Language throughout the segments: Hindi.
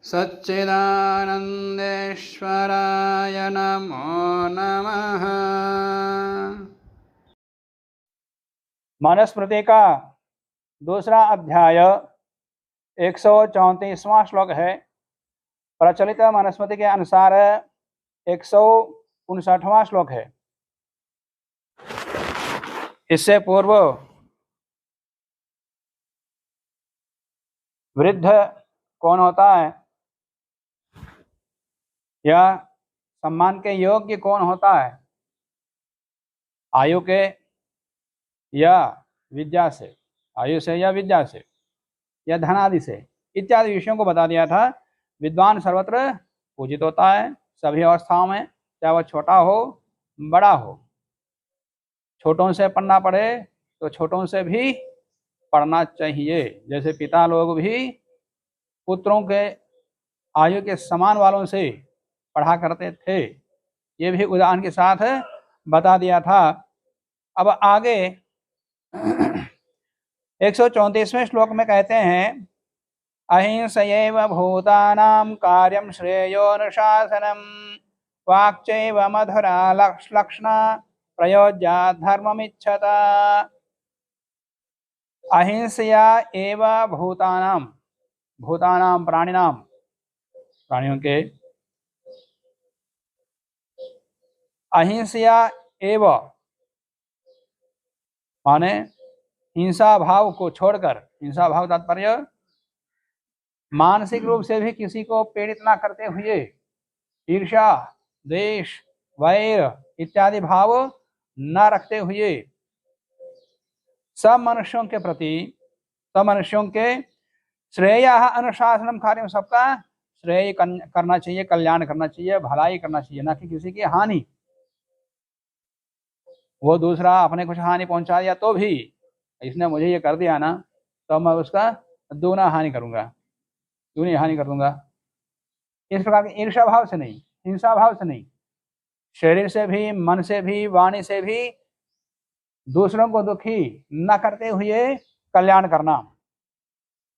सच्चिदानंदेश्वराय नमो नमः। मनुस्मृति का दूसरा अध्याय 134वां श्लोक है। प्रचलित मनुस्मृति के अनुसार 159वां श्लोक है। इससे पूर्व वृद्ध कौन होता है या सम्मान के योग्य कौन होता है, आयु के या विद्या से, आयु से या विद्या से या धन आदि से इत्यादि विषयों को बता दिया था। विद्वान सर्वत्र पूजित होता है सभी अवस्थाओं में, चाहे वह छोटा हो बड़ा हो। छोटों से पढ़ना पड़े तो छोटों से भी पढ़ना चाहिए, जैसे पिता लोग भी पुत्रों के आयु के समान वालों से पढ़ा करते थे। ये भी उदाहरण के साथ बता दिया था। अब आगे 134वें श्लोक में कहते हैं, अहिंसयैव भूतानां कार्यं श्रेयोनुशासनं वाक्चैव मधुरा लक्ष्मणा प्रयोज्या धर्ममिच्छता। अहिंसया एव भूतानां, भूतानां प्राणिनां, प्राणियों के, अहिंसया एव माने हिंसा भाव को छोड़कर, हिंसा भाव तात्पर्य मानसिक रूप से भी किसी को पीड़ित ना करते हुए, ईर्ष्या द्वेष वैर इत्यादि भाव न रखते हुए सब मनुष्यों के प्रति, सब मनुष्यों के श्रेय अनुशासनम कार्य, सबका श्रेय करना चाहिए, कल्याण करना चाहिए, भलाई करना चाहिए, ना कि किसी की हानि। वो दूसरा अपने कुछ हानि पहुंचा दिया तो भी इसने मुझे ये कर दिया ना, तो मैं उसका दोगुना हानि करूंगा, दूनी हानि कर दूंगा। इस प्रकार की ईर्ष्या भाव से नहीं, हिंसा भाव से नहीं, शरीर से भी, मन से भी, वाणी से भी दूसरों को दुखी न करते हुए कल्याण करना,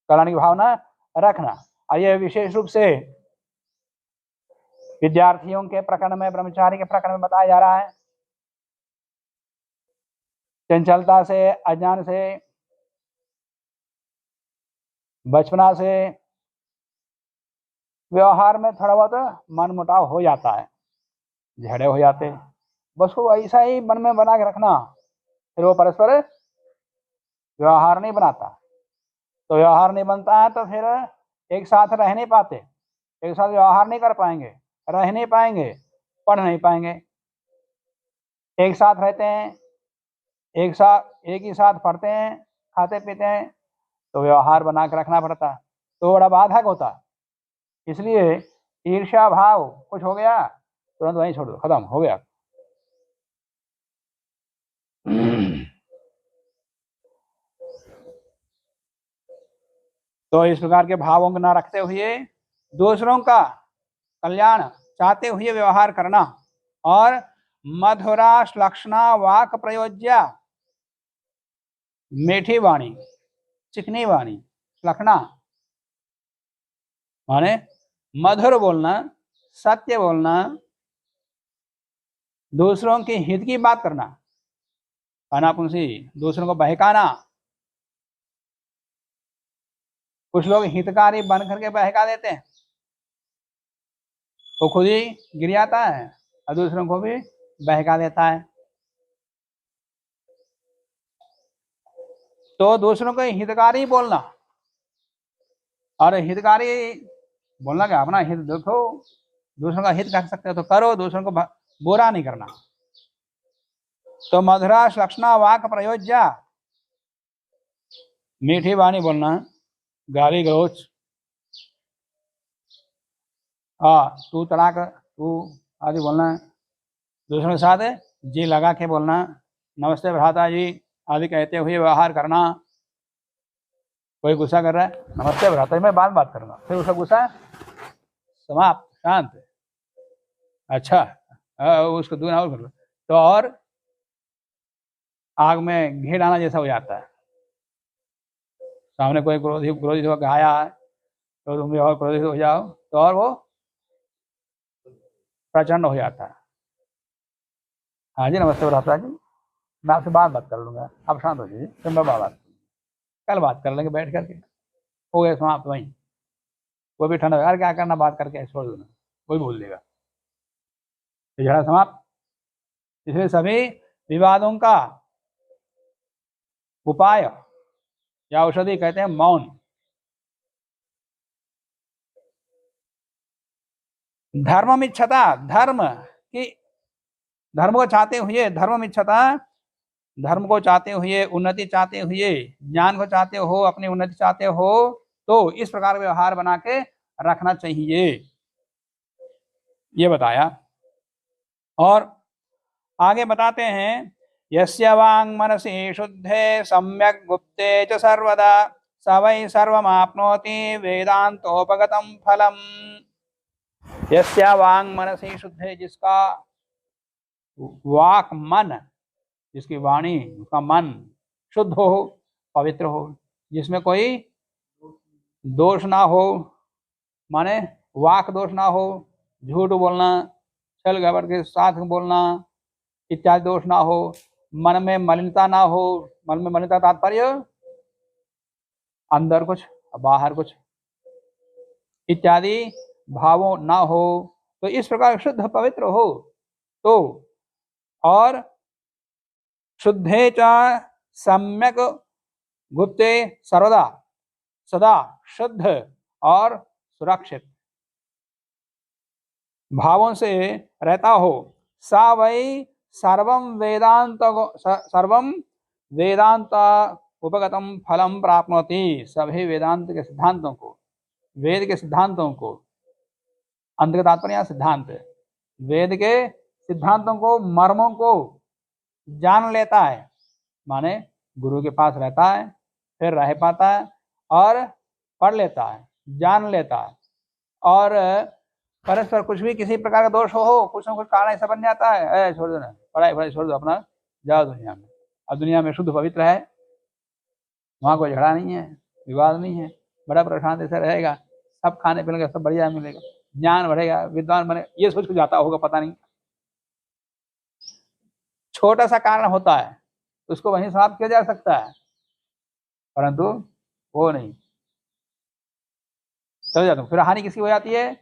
कल्याण की भावना रखना। और यह विशेष रूप से विद्यार्थियों के प्रकरण में, ब्रह्मचारी के प्रकरण में बताया जा रहा है। चंचलता से, अज्ञान से, बचपना से व्यवहार में थोड़ा बहुत मनमुटाव हो जाता है, झगड़े हो जाते, बस वो ऐसा ही मन में बना के रखना, फिर वो परस्पर व्यवहार नहीं बनाता। तो व्यवहार नहीं बनता है तो फिर एक साथ रह नहीं पाते, एक साथ व्यवहार नहीं कर पाएंगे, रह नहीं पाएंगे, पढ़ नहीं पाएंगे। एक साथ रहते हैं, एक ही साथ पढ़ते हैं, खाते पीते हैं, तो व्यवहार बना के रखना पड़ता है, तो बड़ा बाधक होता। इसलिए ईर्ष्या भाव कुछ हो गया तुरंत वहीं छोड़ दो, खत्म हो गया। तो इस प्रकार के भावों को न रखते हुए दूसरों का कल्याण चाहते हुए व्यवहार करना। और मधुरा श्लक्षणा वाक प्रयोज्या, मीठी वाणी, चिकनी वाणी, श्लक्षणा माने मधुर बोलना, सत्य बोलना, दूसरों के हित की बात करना, अनापुंसी दूसरों को बहकाना। कुछ लोग हितकारी बन करके बहका देते हैं, वो खुद ही गिर जाता है और दूसरों को भी बहका देता है। तो दूसरों को हितकारी बोलना, और हितकारी बोलना क्या, अपना हित देखो, दूसरों का हित कर सकते हो तो करो, दूसरों को बुरा नहीं करना। तो मधुरा श्लक्षणा वाक प्रयोज्या, मीठी वाणी बोलना, गाली गलौच, तू तड़ाक, तू आदि बोलना, दूसरों के साथ जी लगा के बोलना, नमस्ते भ्राता जी आदि कहते हुए व्यवहार करना। कोई गुस्सा कर रहा है, नमस्ते भ्राता जी, मैं बात करूंगा, फिर उसका गुस्सा समाप्त, शांत, अच्छा, उसको दूर और कर लो, तो और आग में घी डालना जैसा हो जाता है। सामने कोई क्रोधित होकर आया है तो तुम भी और क्रोधित हो जाओ तो और वो प्रचंड हो जाता है। हाँ जी, नमस्ते भ्राता जी, मैं आपसे बात कर लूंगा, आप शांत हो जाइए, फिर मैं बात कल बात कर लेंगे बैठ करके। हो गया समाप्त वहीं। वो भी ठंडा, यार क्या करना बात करके, छोड़ देना, वही बोल देगा, तो झगड़ा समाप्त। इसलिए सभी विवादों का उपाय या औषधि कहते हैं मौन। धर्ममिच्छता, धर्म को चाहते हुए, धर्ममिच्छता, धर्म को चाहते हुए, उन्नति चाहते हुए, ज्ञान को चाहते हो, अपनी उन्नति चाहते हो, तो इस प्रकार व्यवहार बना के रखना चाहिए, ये बताया। और आगे बताते हैं, यस्य वांग मनसि शुद्धे सम्यक गुप्ते च सर्वदा स वै सर्वमाप्नोति वेदांतोपगतम फलम। यस्य वांग मनसि शुद्धे, जिसका वाक मन, जिसकी वाणी, उसका मन शुद्ध हो, पवित्र हो, जिसमें कोई दोष ना हो, माने वाक दोष ना हो, झूठ बोलना, छल गड़बड़ के साथ बोलना इत्यादि दोष ना हो, मन में मलिनता ना हो। मन में मलिनता तात्पर्य अंदर कुछ बाहर कुछ इत्यादि भावों ना हो, तो इस प्रकार शुद्ध पवित्र हो तो, और शुद्धे च सम्यक गुप्ते सर्वदा, सदा शुद्ध और सुरक्षित भावों से रहता हो, सा वै सर्वम वेदांत उपगतम फलम प्राप्नोति। सभी वेदांत के सिद्धांतों को, वेद के सिद्धांतों को, अंत का तात्पर्य सिद्धांत, वेद के सिद्धांतों को, मर्मों को जान लेता है, माने गुरु के पास रहता है, फिर रह पाता है और पढ़ लेता है, जान लेता है, और परस्पर कुछ भी किसी प्रकार का दोष हो, कुछ ना कुछ कारण ऐसा बन जाता है, छोड़ दो ना, पढ़ाई छोड़ दो, अपना जाओ दुनिया में। अब दुनिया में शुद्ध पवित्र है, वहाँ कोई झगड़ा नहीं है, विवाद नहीं है, बड़ा प्रशांत से रहेगा, सब खाने पीने का सब बढ़िया मिलेगा, ज्ञान बढ़ेगा, विद्वान बने, ये सोच के जाता होगा पता नहीं। छोटा सा कारण होता है उसको वहीं समाप्त किया जा सकता है, परंतु वो नहीं, चल जाता, फिर हानि किसकी हो जाती है,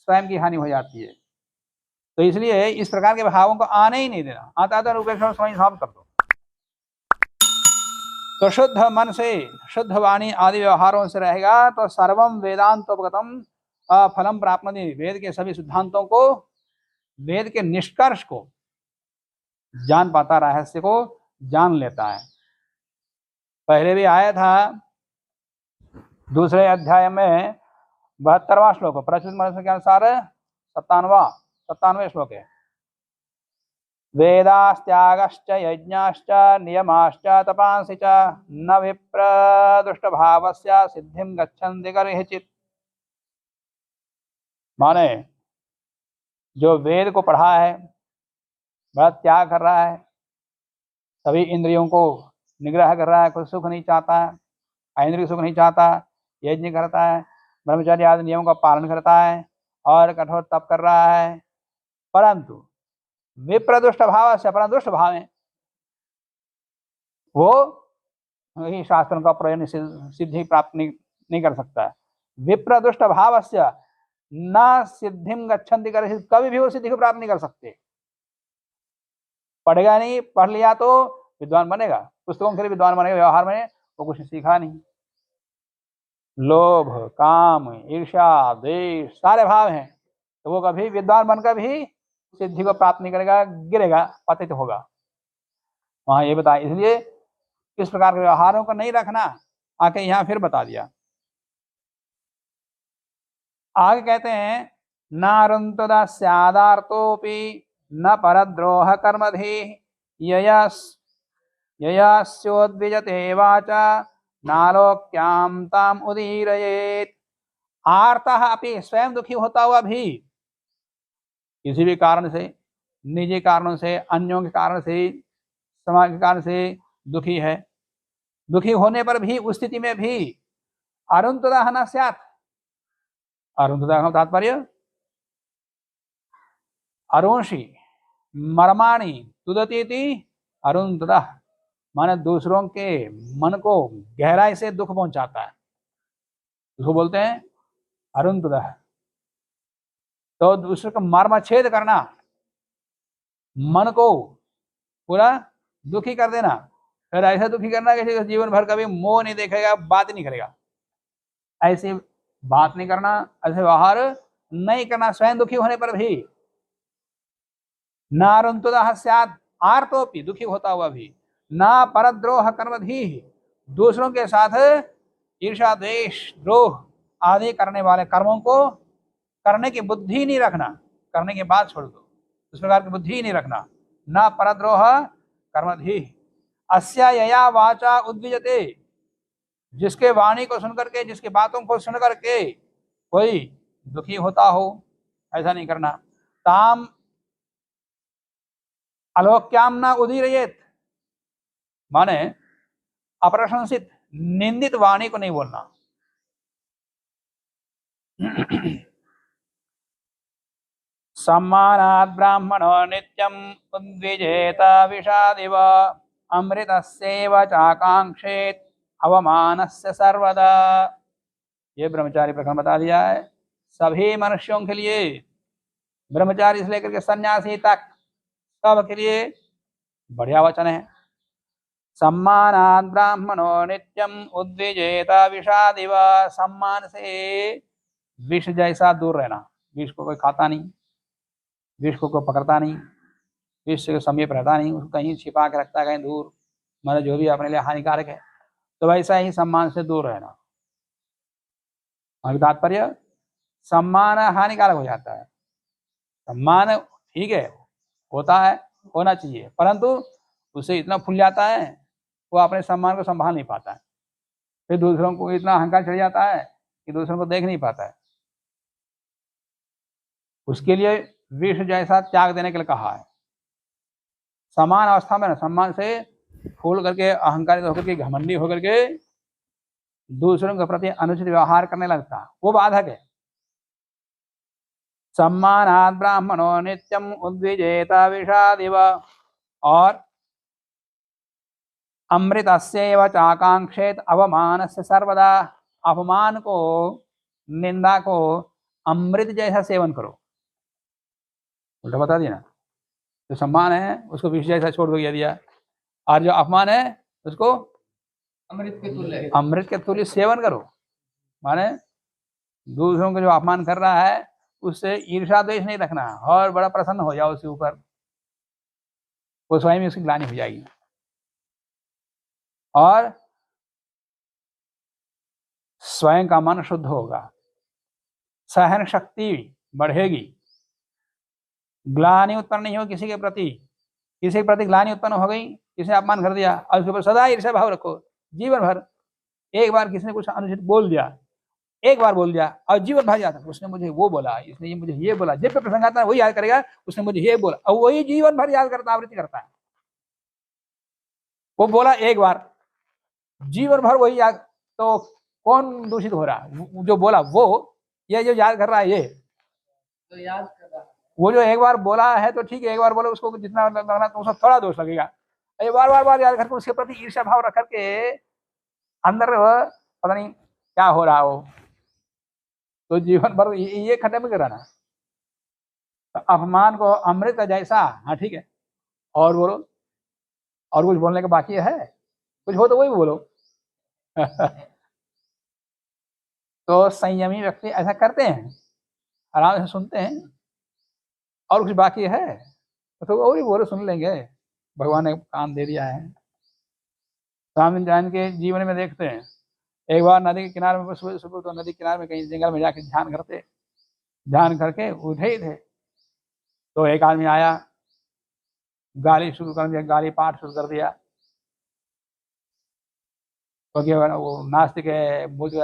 स्वयं की हानि हो जाती है। तो इसलिए इस प्रकार के भावों को आने ही नहीं देना, आता तो उपेक्षा स्वयं समाप्त कर दो। तो शुद्ध मन से, शुद्ध वाणी आदि व्यवहारों से रहेगा तो सर्वम वेदांतोपगतम फलम प्राप्नोति, वेद के सभी सिद्धांतों को, वेद के निष्कर्ष को जान पाता, रहस्य को जान लेता है। पहले भी आया था दूसरे अध्याय में 72वां श्लोक, प्रचलित मनुष्य के अनुसार 97वां श्लोक है। वेदास्त्यागश्च यज्ञाश्च नियमाश्च तपांसि च न विप्र भावस्य सिद्धिं गच्छन्ति कर्हिचित्। माने जो वेद को पढ़ा है, बड़ा त्याग कर रहा है, सभी इंद्रियों को निग्रह कर रहा है, कोई सुख नहीं चाहता है, इंद्रिय सुख नहीं चाहता, यज्ञ करता है, ब्रह्मचर्य आदि नियमों का पालन करता है और कठोर तप कर रहा है, परंतु विप्रदुष्ट भाव से, अपना दुष्ट भाव है, वो ही शास्त्रों का प्रयोजन सिद्धि प्राप्त नहीं कर सकता है। विप्रदुष्ट भाव से न सिद्धिम गच्छन्ति कर्हिचित्, कभी भी वो सिद्धि को प्राप्त नहीं कर सकते। पढ़ेगा नहीं, पढ़ लिया तो विद्वान बनेगा, पुस्तकों के लिए विद्वान बनेगा, व्यवहार में वो कुछ सीखा नहीं। लोभ, काम, ईर्ष्या, द्वेष सारे भाव हैं, तो वो कभी विद्वान बनकर भी सिद्धि को प्राप्त नहीं करेगा, गिरेगा, पतित होगा। वहां ये बताया, इसलिए इस प्रकार के व्यवहारों को नहीं रखना, आके यहाँ फिर बता दिया। आगे कहते हैं, नारुंतदा स्यादार्थोपि न परद्रोह कर्मधि ययस्योद्विजते वाचा नालोक्याम ताम उदीरयेत्। आर्तः अपि, स्वयं दुखी होता हुआ भी, किसी भी कारण से, निजी कारणों से, अन्यों के कारण से, समाज के कारण से दुखी है, दुखी होने पर भी, उस स्थिति में भी अरुंतदा न स्यात्, अरुंधता का तात्पर्य अरुंषि मर्माणि तुदतीति अरुंधता, माने दूसरों के मन को गहराई से दुख पहुंचाता है, उसको बोलते हैं अरुंधता। तो दूसरे का मर्म छेद करना, मन को पूरा दुखी कर देना, फिर ऐसा दुखी करना कि जीवन भर कभी मोह नहीं देखेगा, बात नहीं करेगा, ऐसी बात नहीं करना, ऐसे व्यवहार नहीं करना स्वयं दुखी होने पर भी। नारुंतुदः स्यात् आर्तोपि, दुखी होता हुआ भी। ना परद्रोह कर्मधि, दूसरों के साथ ईर्षा द्वेष द्रोह आदि करने वाले कर्मों को करने की बुद्धि नहीं रखना, करने के बाद छोड़ दो, उस प्रकार की बुद्धि नहीं रखना। न परद्रोह कर्मधि। अस्या यया वाचा उद्विजते, जिसके वाणी को सुनकर के, जिसकी बातों को सुनकर के कोई दुखी होता हो, ऐसा नहीं करना। ताम अलोक्याम न उदीरयेत, माने अप्रशंसित निंदित वाणी को नहीं बोलना। सम्मानात् ब्राह्मणो नित्यम् उद्विजेत विषादिव, अमृतस्यैव चाकांक्षेत अवमानस्य सर्वदा। ये ब्रह्मचारी प्रकरण बता दिया है। सभी मनुष्यों के लिए, ब्रह्मचारी से लेकर के सन्यासी तक सब के लिए बढ़िया वचन है। सम्मानात् ब्राह्मणो नित्यम उद्विजेत विषादिव, सम्मान से विष जैसा दूर रहना, विष को कोई खाता नहीं, विष को कोई पकड़ता नहीं, विष के समीप रहता नहीं, उसको कहीं छिपा के रखता है, कहीं दूर, मतलब जो भी अपने लिए हानिकारक है, तो वैसा ही सम्मान से दूर रहना। और तात्पर्य सम्मान हानिकारक हो जाता है। सम्मान ठीक है, होता है, होना चाहिए, परंतु उसे इतना फूल जाता है वो अपने सम्मान को संभाल नहीं पाता है, फिर दूसरों को इतना अहंकार चढ़ जाता है कि दूसरों को देख नहीं पाता है। उसके लिए विष जैसा त्याग देने के लिए कहा है। समान अवस्था में ना, सम्मान से फूल करके अहंकारित होकर के, घमंडी होकर के दूसरों के प्रति अनुचित व्यवहार करने लगता, वो बाधक है। सम्मानात् ब्राह्मणो नित्यम उद्विजेत विषादिव, और अमृतस्यैव चाकांक्षेत अवमानस्य सर्वदा, अपमान को, निंदा को अमृत जैसा सेवन करो। उल्टा बता दिया ना, जो सम्मान है उसको विष जैसा छोड़ दिया, और जो अपमान है उसको अमृत के तुल्य सेवन करो। माने दूसरों को जो अपमान कर रहा है उससे ईर्षा द्वेष नहीं रखना, और बड़ा प्रसन्न हो जाओ उसके ऊपर, वो स्वयं ही उसकी ग्लानि हो जाएगी, और स्वयं का मन शुद्ध होगा, सहन शक्ति बढ़ेगी, ग्लानि उत्पन्न नहीं हो किसी के प्रति। किसी के प्रति ग्लानि उत्पन्न हो गई, किसी ने अपमान कर दिया और उसके ऊपर सदा ईर्ष्या भाव रखो जीवन भर। एक बार किसी ने कुछ अनुचित बोल दिया, एक बार बोल दिया और जीवन भर जाता, उसने मुझे वो बोला, इसने मुझे ये बोला, जब पे प्रसंग आता है वही याद करेगा, उसने मुझे ये बोला, और वही जीवन भर याद करता, आवृत्ति करता है। वो बोला एक बार, जीवन भर वही याद, तो कौन दूषित हो रहा, जो बोला वो, ये जो याद कर रहा है, ये तो याद कर रहा है। वो जो एक बार बोला है तो ठीक है, एक बार बोले उसको जितना लगना तो उसको थोड़ा दोष लगेगा, बार बार बार याद करके उसके प्रति ईर्ष्या भाव रख करके अंदर पता नहीं क्या हो रहा हो, तो जीवन भर ये खत्म कराना। तो अपमान को अमृत जैसा, हाँ ठीक है, और बोलो, और कुछ बोलने का बाकी है, कुछ हो तो वही बोलो। तो संयमी व्यक्ति ऐसा करते हैं, आराम से सुनते हैं, और कुछ बाकी है तो और ही बोलो, सुन लेंगे, भगवान ने कान दे दिया है। स्वामी नारायण के जीवन में देखते हैं, एक बार नदी के किनारे में सुबह सुबह तो नदी किनारे में कहीं जंगल में जाके ध्यान करके उठे ही थे, तो एक आदमी आया, गाली शुरू कर दिया, गाली पाठ शुरू कर दिया, क्योंकि वो नास्तिक है, बुद्ध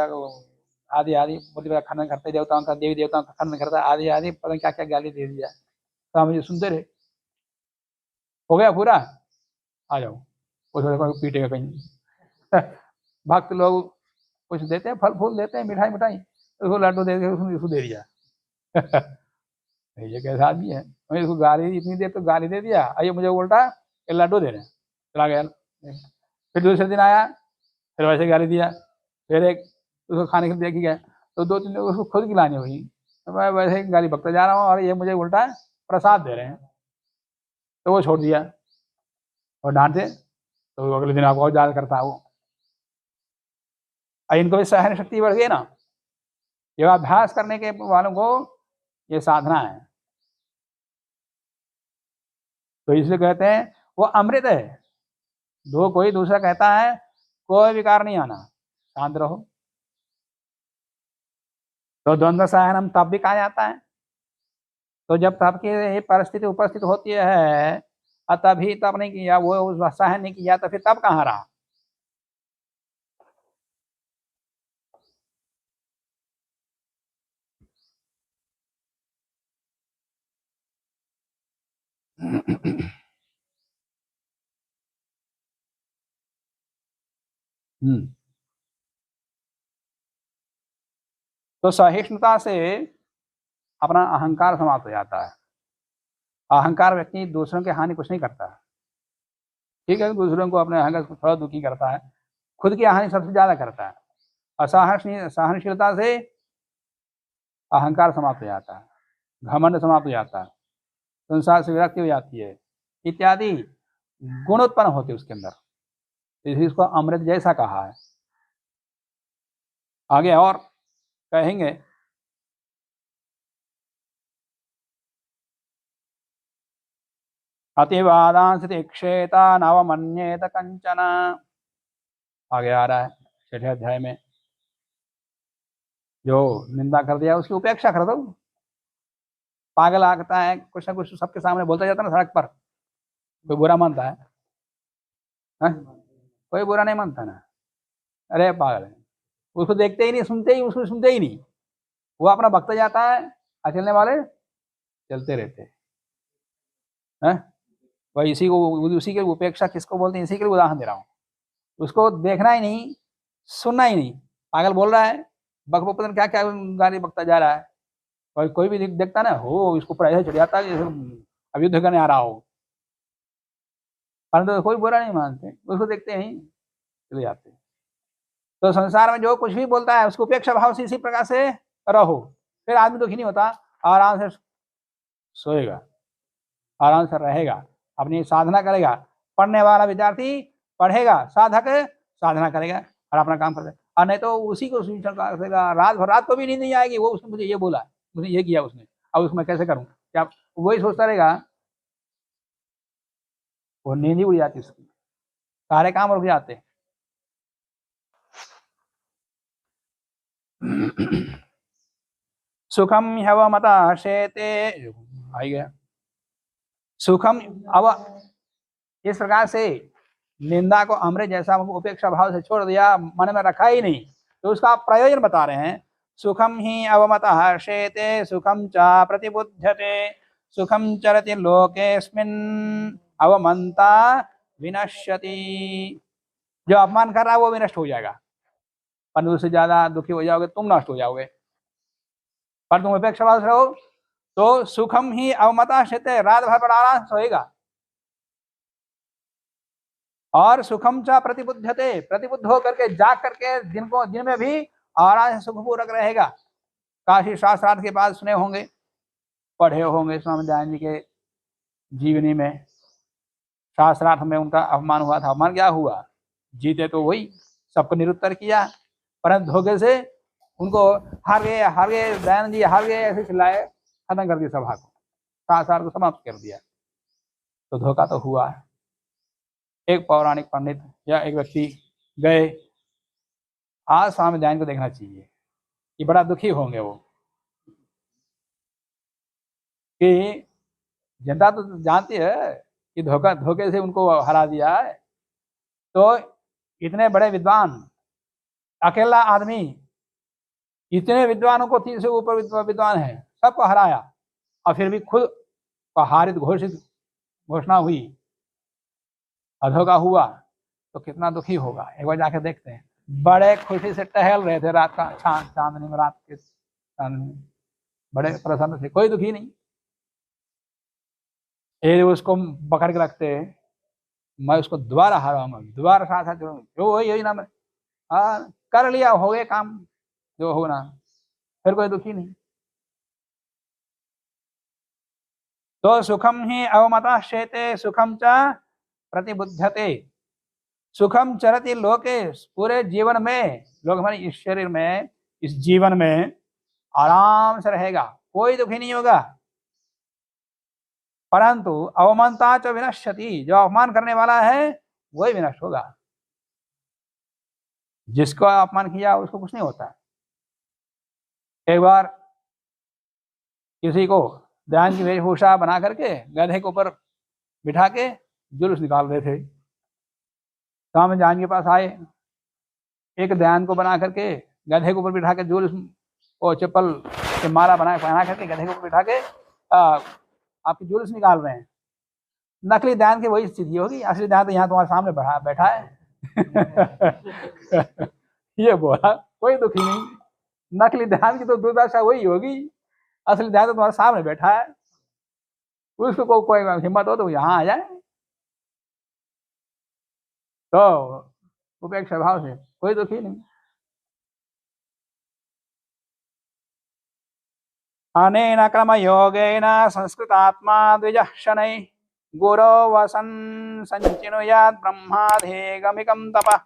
आदि आदि बुद्ध का खंडन करते, देवताओं का, देवी देवताओं का खंडन करता, आदि आदि पता क्या क्या गाली दे दिया। तो मुझे सुनते रहे, हो गया पूरा, आ जाओ, वो पीटेगा कहीं। भक्त लोग कुछ देते हैं, फल फूल देते हैं, मिठाई मिठाई, उसको लड्डू दे के उसको दे दिया। ये कैसा आदमी है, मैं इसको गाली इतनी देर तो गाली दे दिया, ये मुझे उल्टा ये लड्डू दे रहे हैं, चला गया। फिर दूसरे दिन आया, फिर वैसे गाली दिया, फिर एक उसको खाने के लिए देखी गया, तो 2-3 दिन उसको खुद खिलानी हुई, तो मैं वैसे ही गाली बकता जा रहा हूँ और ये मुझे उल्टा प्रसाद दे रहे हैं, तो वो छोड़ दिया। और डांटे तो अगले दिन आपको और याद करता है वो। इनको भी सहन शक्ति बढ़ गई ना, योगाभ्यास करने के वालों को ये साधना है। तो इसलिए कहते हैं वो अमृत है। दो कोई दूसरा कहता है कोई विकार नहीं आना, शांत रहो, तो द्वंद्व सहनम तब भी कहा जाता है। तो जब तब की परिस्थिति उपस्थित होती है तभी तब नहीं किया, वो सहन नहीं किया, तो फिर तब कहाँ रहा। तो सहिष्णुता से अपना अहंकार समाप्त हो जाता है। अहंकार व्यक्ति दूसरों की हानि कुछ नहीं करता है, ठीक है, दूसरों को अपने अहंकार को थोड़ा दुखी करता है, खुद की हानि सबसे ज्यादा करता है। असहनशीलता से अहंकार समाप्त हो जाता है, घमंड समाप्त हो जाता है, संसार से विरक्ति हो जाती है, इत्यादि गुण उत्पन्न होते उसके अंदर, इसलिए इसको अमृत जैसा कहा है। आगे और कहेंगे, अतिवादांस तीक्षेता नवमन्येत कंचन, आगे आ रहा है 6ठे अध्याय में, जो निंदा कर दिया उसकी उपेक्षा कर दो। पागल आगता है, कुछ ना कुछ सबके सामने बोलता जाता है ना सड़क पर, कोई बुरा मानता है, कोई बुरा नहीं मानता ना, अरे पागल है, उसको देखते ही नहीं, सुनते ही उसको सुनते ही नहीं, वो अपना बकता जाता है, चलने वाले चलते रहते हैं। वही इसी को, उसी की उपेक्षा किसको बोलते हैं, इसी के लिए उदाहरण दे रहा हूँ। उसको देखना ही नहीं, सुनना ही नहीं, पागल बोल रहा है, बक बक पता नहीं क्या क्या गाली बकता जा रहा है, और कोई भी देखता ना हो इसको ऊपर ऐसे चढ़ जाता है जैसे अब युद्ध करने आ रहा हो, परंतु कोई बुरा नहीं मानते, उसको देखते ही चले जाते। तो संसार में जो कुछ भी बोलता है उसको उपेक्षा भाव से इसी प्रकार से रहो, फिर आदमी दुखी नहीं होता, आराम से सोएगा, आराम से रहेगा, अपनी साधना करेगा। पढ़ने वाला विद्यार्थी पढ़ेगा, साधक साधना करेगा और अपना काम करेगा, और नहीं तो उसी को करेगा, रात को भी नींद नहीं आएगी, वो उसने मुझे ये बोला, मुझे ये किया उसने, अब उसमें कैसे करूं, क्या वही सोचता रहेगा, वो नींद ही उड़ जाती उसकी, सारे काम रुक जाते। सुखम ह्यवमता शेते, आई गया सुखम। अब इस प्रकार से निंदा को अमृत जैसा उपेक्षा भाव से छोड़ दिया, मन में रखा ही नहीं, तो उसका प्रयोजन बता रहे हैं। सुखम ही अवमतः हर्षेते सुखम च प्रतिबुध्यते सुखम चरति लोकेस्मिन् अवमंता विनश्यति। जो अपमान कर रहा है वो विनष्ट हो जाएगा, पर उससे ज्यादा दुखी हो जाओगे, तुम नष्ट हो जाओगे। पर तुम उपेक्षा भाव से रहो तो सुखम ही अवमतः शेते, रात भर पर आराम से सोएगा, और सुखम चा प्रतिबुद्धते, प्रतिबुद्ध होकर के जाग करके दिन में भी आराम से सुखपूर्वक रहेगा। काशी शास्त्रार्थ के बाद सुने होंगे, पढ़े होंगे स्वामी दयानंद जी के जीवनी में, शास्त्रार्थ में उनका अपमान हुआ था। अपमान क्या हुआ, जीते तो वही सबको निरुत्तर किया, परंतु धोखे से उनको हार गए दयानंद जी हार गए, ऐसे चिल्लाए, खत्म कर दिया सभा को, शास्त्रार्थ को समाप्त कर दिया। तो धोखा तो हुआ। एक पौराणिक पंडित या एक व्यक्ति गए, आज स्वामी दयानंद को देखना चाहिए कि बड़ा दुखी होंगे वो, कि जनता तो जानती है कि धोखे से उनको हरा दिया है, तो इतने बड़े विद्वान, अकेला आदमी, इतने विद्वानों को 300 से ऊपर विद्वान है, सबको हराया, और फिर भी खुद हारित घोषणा हुई, अधोगा हुआ, तो कितना दुखी होगा, एक बार जाके देखते हैं। बड़े खुशी से टहल रहे थे रात का चांदनी में, रात के चांदनी में बड़े प्रसन्न थे, कोई दुखी नहीं। ये उसको पकड़ के रखते, मैं उसको दोबारा हराऊंगा, दोबारा साथ साथ जो वही यही ना, मैं हाँ कर लिया, हो गए काम जो होना, फिर कोई दुखी नहीं। तो सुखम ही अवमता शेते सुखम च प्रतिबुध्यते, सुखम चरति लोके, पूरे जीवन में, लोग हमारे इस शरीर में, इस जीवन में आराम से रहेगा, कोई दुखी नहीं होगा। परंतु अवमानता च विनश्यति, जो अपमान करने वाला है वही विनष्ट होगा। जिसको अपमान किया उसको कुछ नहीं होता। एक बार किसी को ध्यान की वेशभूषा बना करके गधे के ऊपर बिठा के जुलूस निकाल रहे थे। स्वामी जान के पास आए, एक ध्यान को बना करके गधे के ऊपर बिठा के जुलूस, वो चप्पल के माला बना करके गधे के ऊपर बिठा के आपकी जुलूस निकाल रहे हैं। नकली ध्यान की वही स्थिति होगी, असली ध्यान तो यहाँ तुम्हारे सामने बैठा है। ये बोला कोई दुखी नहीं, नकली ध्यान की तो दुर्दशा वही होगी, असली ध्यान तो तुम्हारे सामने बैठा है। उसको कोई हिम्मत हो तो यहाँ आ जाए। तो उपेक्षा भाव से कोई दुखी नहीं। अनेन क्रम योगेन संस्कृतात्मा द्विजः शनैः गुरो वसन् संचिनुयात् ब्रह्माधिगमिकं तपः।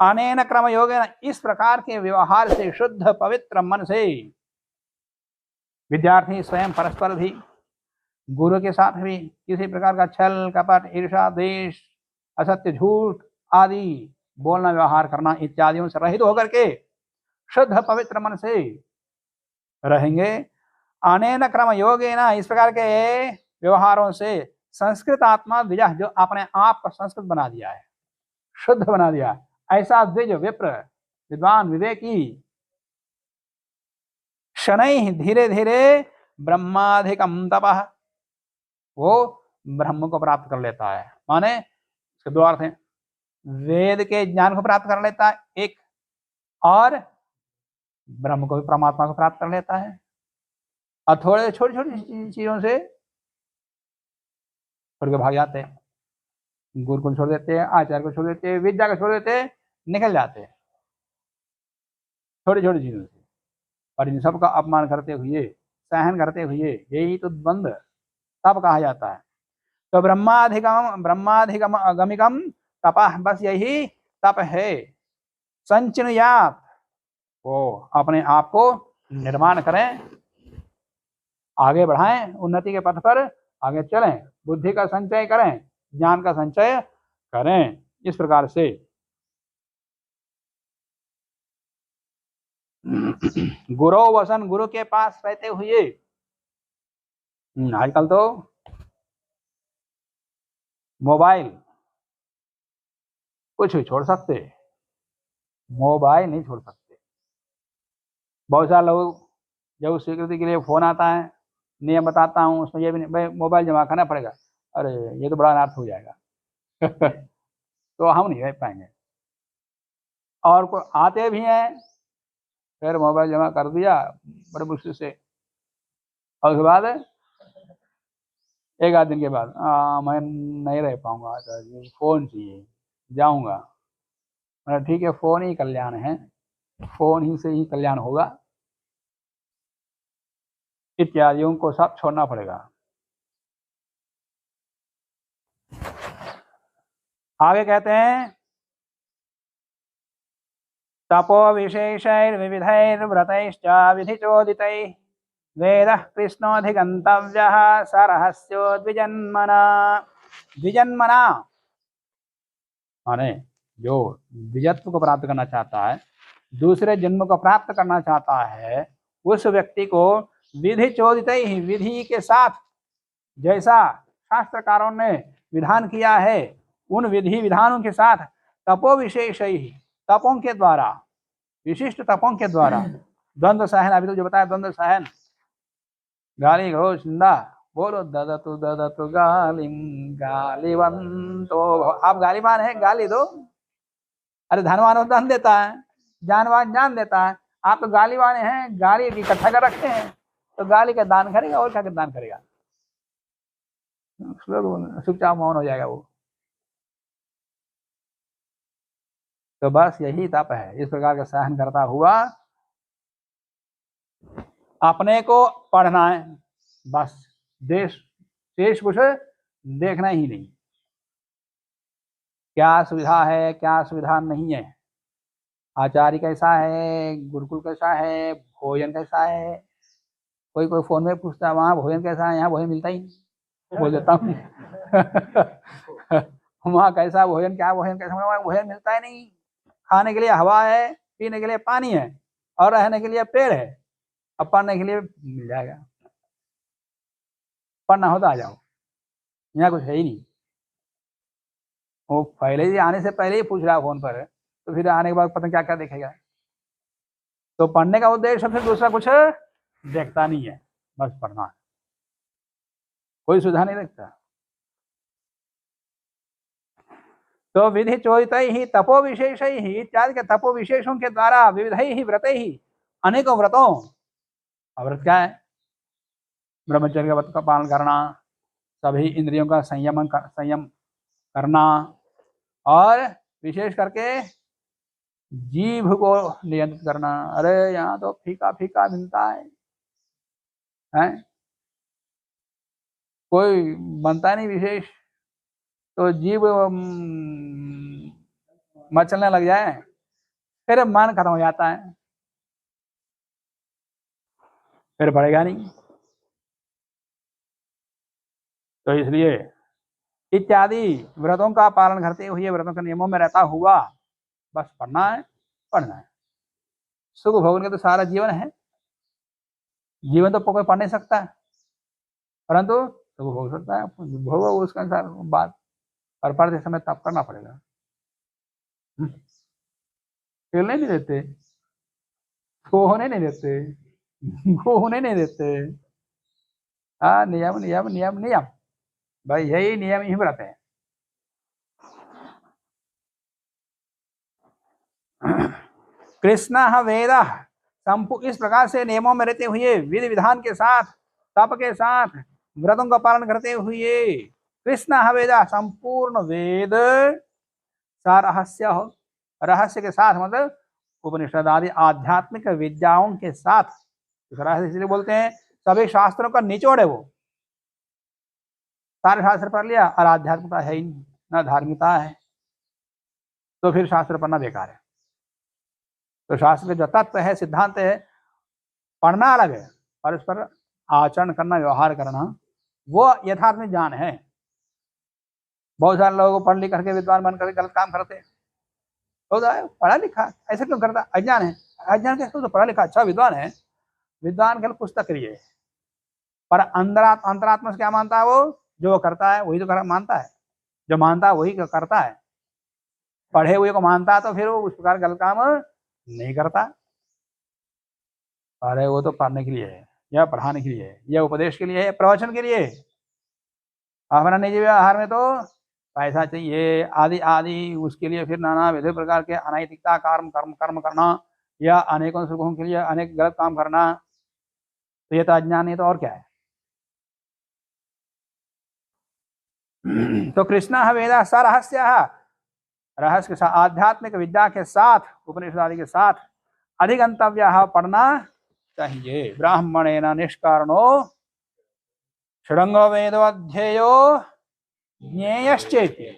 अनेन क्रम योगेन, इस प्रकार के व्यवहार से, शुद्ध पवित्र मन से, विद्यार्थी स्वयं परस्पर भी, गुरु के साथ भी किसी प्रकार का छल कपट ईर्षा द्वेष असत्य झूठ आदि बोलना व्यवहार करना इत्यादियों से रहित होकर के शुद्ध पवित्र मन से रहेंगे। अनेन क्रम योगेन, इस प्रकार के व्यवहारों से संस्कृत आत्मा द्विज, जो अपने आप को संस्कृत बना दिया है, शुद्ध बना दिया है, ऐसा द्विज विप्र विद्वान विवेकी शनैः, धीरे धीरे ब्रह्माधिकम तपः, वो ब्रह्म को प्राप्त कर लेता है। माने इसके दो अर्थ हैं, वेद के ज्ञान को प्राप्त कर लेता है एक, और ब्रह्म को भी, परमात्मा को प्राप्त कर लेता है। और थोड़े छोटी छोटी चीजों से छोड़ के भाग जाते हैं, गुरु को छोड़ देते हैं, आचार्य को छोड़ देते हैं, विद्या को छोड़ देते हैं, निकल जाते हैं छोटी छोटी चीजों से। और इन सब का अपमान करते हुए, सहन करते हुए, यही तो द्वंद्व तप कहा जाता है। तो ब्रह्माधिगम अगमिकम तपः, बस यही तप है। संचिनुयात्, वो अपने आप को निर्माण करें, आगे बढ़ाएं, उन्नति के पथ पर आगे चलें, बुद्धि का संचय करें, ज्ञान का संचय करें। इस प्रकार से गुरु वसन, गुरु के पास रहते हुए, आजकल तो मोबाइल कुछ भी छोड़ सकते, मोबाइल नहीं छोड़ सकते। बहुत सारे लोग जब स्वीकृति के लिए फोन आता है, नियम बताता हूँ, उसमें ये भी नहीं, भाई मोबाइल जमा करना पड़ेगा, अरे ये तो बड़ा अनर्थ हो जाएगा। तो हम नहीं रह पाएंगे। और को आते भी हैं, फिर मोबाइल जमा कर दिया बड़े मुश्किल से, और उसके बाद एक आध दिन के बाद मैं नहीं रह पाऊंगा, फोन चाहिए, जाऊंगा। ठीक है, फोन ही कल्याण है, फोन ही से ही कल्याण होगा, इत्यादियों को सब छोड़ना पड़ेगा। आगे कहते हैं, तपो विशेषैर्विविधैर्व्रतैश्च विधिचोदितैः वेदः कृष्णोऽधिगन्तव्यः स रहस्यो द्विजन्मना। द्विजन्मना माने जो द्विजत्व को प्राप्त करना चाहता है, दूसरे जन्म को प्राप्त करना चाहता है, उस व्यक्ति को विधि चोदितैः, विधि के साथ, जैसा शास्त्रकारों ने विधान किया है, उन विधि विधानों के साथ, तपो विशेषैः, तपों के द्वारा, विशिष्ट तपों के द्वारा, द्वंद्व सहन, अभी तो जो बताया द्वंद्व सहन, गाली घोष निंदा, बोलो ददतु गालिम गालिवंतो, आप गालिमान है, गाली दो, अरे धनवान हो धन देता है, जानवान जान देता है। आप तो गाली वाले हैं, गाली इकट्ठा कर रखे हैं, तो गाली का दान करेगा और क्या दान करेगा? चुपचाप मौन हो जाएगा वो। तो बस यही तप है, इस प्रकार का सहन करता हुआ अपने को पढ़ना है, बस देश देश कुछ देखना ही नहीं, क्या सुविधा है क्या सुविधा नहीं है, आचार्य कैसा है, गुरुकुल कैसा है, भोजन कैसा है। कोई कोई फोन में पूछता है वहाँ भोजन कैसा है, यहाँ भोजन मिलता ही नहीं, बोल देता हूँ। वहाँ कैसा भोजन, क्या भोजन कैसा, वहाँ भोजन मिलता ही नहीं। खाने के लिए हवा है, पीने के लिए पानी है, और रहने के लिए पेड़ है, अब पढ़ने के लिए मिल जाएगा। पढ़ना हो तो आ जाओ, यहाँ कुछ है ही नहीं। वो पहले ही आने से पहले ही पूछ रहा फोन पर, तो फिर आने के बाद पता क्या क्या देखेगा। तो पढ़ने का उद्देश्य फिर दूसरा कुछ देखता नहीं है, बस पढ़ना है, कोई सुविधा नहीं देखता। तो विधि चोदित ही तपो विशेष ही इत्यादि के तपो विशेषों के द्वारा विविध ही व्रत ही अनेकों व्रतों, व्रत क्या है? ब्रह्मचर्य व्रत का पालन करना, सभी इंद्रियों का संयम करना, और विशेष करके जीभ को नियंत्रित करना। अरे यहाँ तो फीका फीका मिलता है, हैं? कोई बनता नहीं विशेष, तो जीभ मचलने लग जाए, फिर मन खत्म हो जाता है, फिर बढ़ेगा नहीं। तो इसलिए इत्यादि व्रतों का पालन करते हुए, व्रतों के नियमों में रहता हुआ बस पढ़ना है, पढ़ना है। सुख भोगने का तो सारा जीवन है, जीवन तो कोई पढ़ नहीं सकता है, परंतु सुख भोग सकता है, भोगो उसके अनुसार बात। और पढ़ते समय तप करना पड़ेगा। खेलने नहीं देते, खो होने नहीं देते, खो होने नहीं देते। हाँ, नियम नियम नियम नियम, भाई यही नियम ही व्रत है। कृष्ण वेद इस प्रकार से नियमों में रहते हुए, विधि विधान के साथ, तप के साथ, व्रतों का पालन करते हुए, कृष्ण वेद संपूर्ण वेद सारहस्य हो, रहस्य के साथ, मतलब उपनिषद आदि आध्यात्मिक विद्याओं के साथ, रहस्य इसलिए बोलते हैं सभी शास्त्रों का निचोड़ है वो। सारे शास्त्र पढ़ लिया और आध्यात्मिकता है ही नहीं, न धार्मिकता है, तो फिर शास्त्र पढ़ना बेकार है। तो शास्त्र के जो तत्व है, सिद्धांत है, पढ़ना अलग है, और इस पर आचरण करना, व्यवहार करना, वो यथार्थ में ज्ञान है। बहुत सारे लोगों को पढ़ लिख करके विद्वान बन करके गलत काम करते हैं। तो पढ़ा लिखा ऐसा क्यों करता? अज्ञान है। अज्ञान के तो पढ़ा लिखा अच्छा विद्वान है, विद्वान केवल पुस्तक के लिए, पर अंतरात्मा से क्या मानता है? वो जो करता है वही तो मानता है, जो मानता है वही करता है। पढ़े हुए को मानता है तो फिर वो उस प्रकार गलत काम नहीं करता। अरे वो तो पढ़ने के लिए है, या पढ़ाने के लिए है, या उपदेश के लिए है, प्रवचन के लिए। हमारा निजी व्यवहार में तो पैसा चाहिए आदि आदि, उसके लिए फिर नाना विभिन्न प्रकार के अनैतिकता कर्म करना, या अनेकों सुखों के लिए अनेक गलत काम करना, तो ये तो अज्ञान है, तो और क्या है? तो कृष्ण वेद सरहस्य, रहस्य के साथ, आध्यात्मिक विद्या के साथ, उपनिषद आदि के साथ, अधिगंतव्य पढ़ना चाहिए। ब्राह्मणेन निष्कारणो षडंग वेदोऽध्येयो ज्ञेयश्चेति,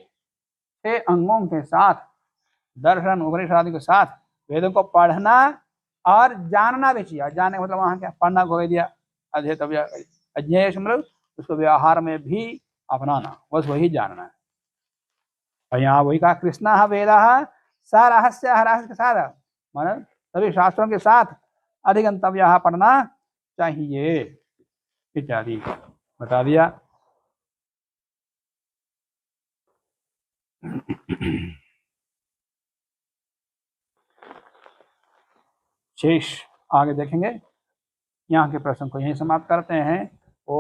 6 अंगों के साथ, दर्शन उपनिषद आदि के साथ वेदों को पढ़ना और जानना भी चाहिए। जानने मतलब वहाँ क्या पढ़ना को दिया, अध्येतव्य, अज्ञेय मतलब उसको व्यवहार में भी अपनाना, बस वही जानना है। और यहाँ वही कहा कृष्ण वेद सरहस्य, रहस्य के साथ, माने सभी शास्त्रों के साथ, अधिगंतव्य पढ़ना चाहिए इत्यादि बता दिया। शेष आगे देखेंगे। यहाँ के प्रश्न को यहीं समाप्त करते हैं। ओ